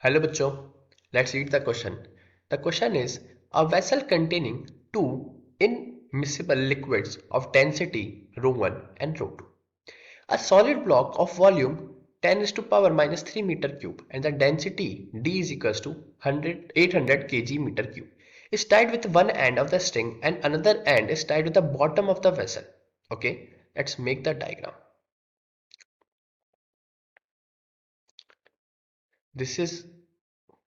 Hello बच्चों, let's read the question. The question is a vessel containing two immiscible liquids of density ρ1 and ρ2. A solid block of volume 10 is to power minus 3 meter cube and the density D is equals to 800 kg meter cube is tied with one end of the string and another end is tied with the bottom of the vessel. Okay, let's make the diagram. This is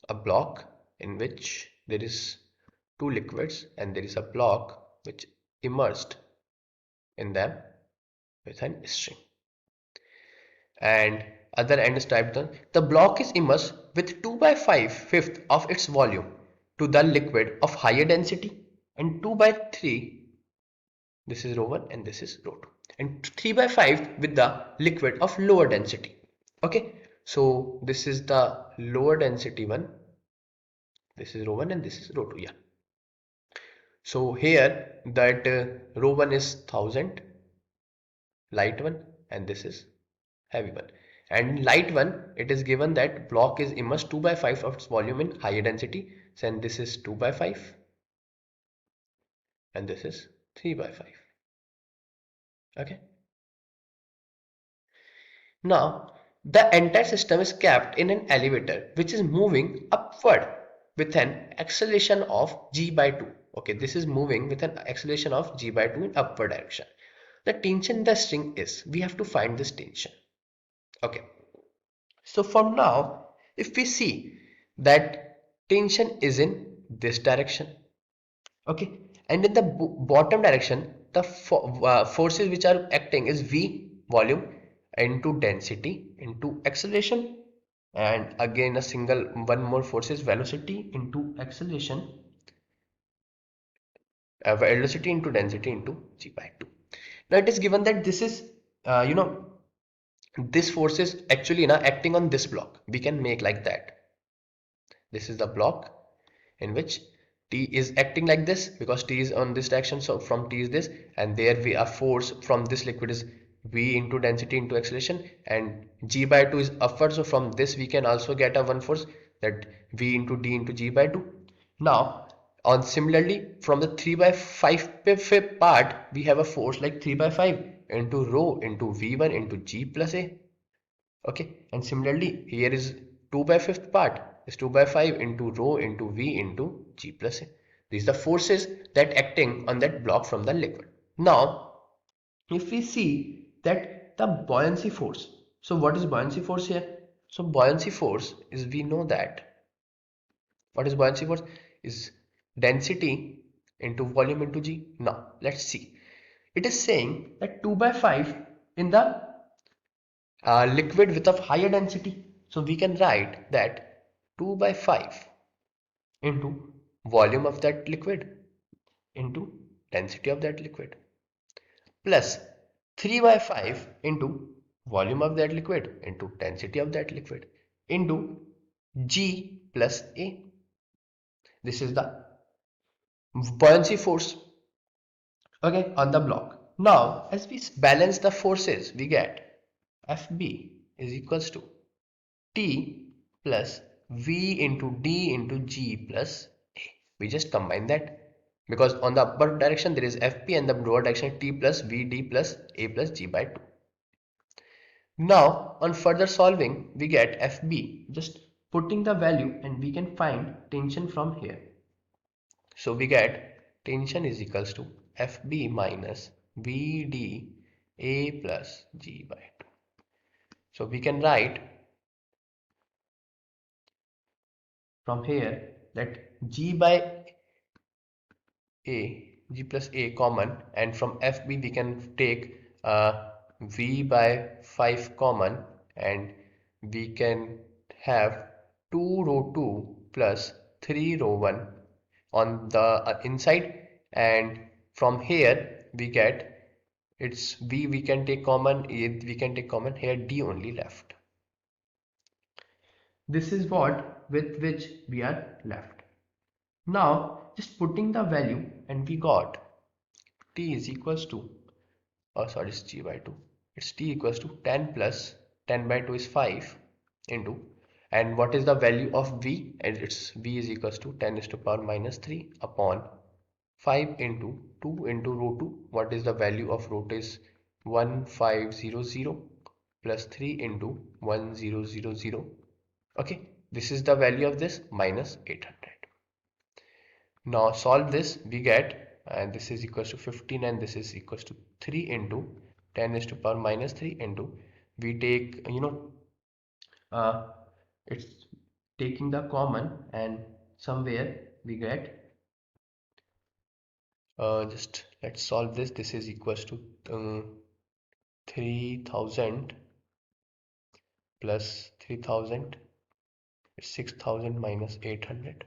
a block in which there is two liquids and there is a block which immersed in them with an string and other end is typed on. The block is immersed with 2 by 5 fifth of its volume to the liquid of higher density and 2 by 3, this is ρ1 and this is ρ2, and 3 by 5 with the liquid of lower density. Okay, so this is the lower density one, this is ρ1 and this is ρ2. Yeah, so here that ρ1 is 1000 light one and this is heavy one, and light one it is given that block is immersed 2 by 5 of its volume in higher density, so and this is 2 by 5 and this is 3 by 5. Okay, now the entire system is kept in an elevator which is moving upward with an acceleration of g by 2. Okay, this is moving with an acceleration of g by 2 in upward direction. The tension in the string is, we have to find this tension. Okay, so from now if we see that tension is in this direction, okay, and in the bottom direction the forces which are acting is V volume into density into acceleration, and again a single one more force is velocity into acceleration, velocity into density into g by 2. Now it is given that this is this force is actually now acting on this block. We can make like that. This is the block in which T is acting like this because T is on this direction, so from T is this, and there we are force from this liquid is V into density into acceleration, and G by 2 is upward, so from this we can also get a one force, that V into D into G by 2. Now on similarly from the 3 by 5 part we have a force like 3 by 5 into rho into V1 into G plus A. Okay, and similarly here is 2 by 5th part is 2 by 5 into rho into V into G plus A. These are the forces that acting on that block from the liquid. Now if we see that the buoyancy force, so what is buoyancy force here? So buoyancy force is, we know that what is buoyancy force is density into volume into G. Now let's see, it is saying that 2 by 5 in the liquid with a higher density. So we can write that 2 by 5 into volume of that liquid into density of that liquid plus 3 by 5 into volume of that liquid into density of that liquid into G plus A. This is the buoyancy force, okay, on the block. Now as we balance the forces, we get FB is equals to T plus V into D into G plus A. We just combine that because on the upper direction there is FP and the lower direction T plus V D plus A plus G by 2. Now on further solving we get FB, just putting the value and we can find tension from here. So we get tension is equals to FB minus VD A plus G by 2. So we can write from here that G by G plus A common, and from FB we can take V by 5 common, and we can have 2 rho 2 plus 3 rho 1 on the inside, and from here we get it's V we can take common, A we can take common, here D only left. This is what with which we are left. Now just putting the value and we got T is equals to, oh sorry, it's G by 2, it's T equals to 10 plus 10 by 2 is 5 into, And what is the value of v? And it's v is equals to 10 is to power minus 3 upon 5 into 2 into root 2. What is the value of root is 1500 plus 3 into 1000. Okay, this is the value of this minus 800. Now solve this, we get, and this is equals to 15 and this is equals to 3 into 10 is to power minus 3 into, we take, uh, it's taking the common, and somewhere we get, just let's solve this. This is equals to 3000 plus 3000, it's 6000 minus 800,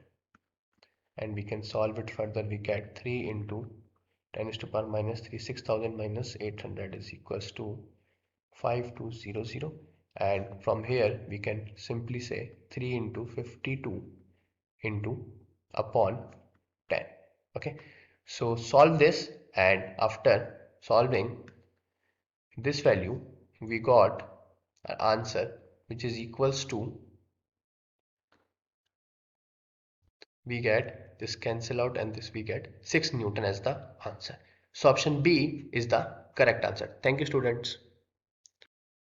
and we can solve it further. We get 3 into 10 is to power minus 3, 6000 minus 800 is equals to 5200, and from here we can simply say 3 into 52 into upon 10. Okay, so solve this, and after solving this value we got an answer which is equals to, we get this cancel out and this we get 6 Newton as the answer. So option B is the correct answer. Thank you students.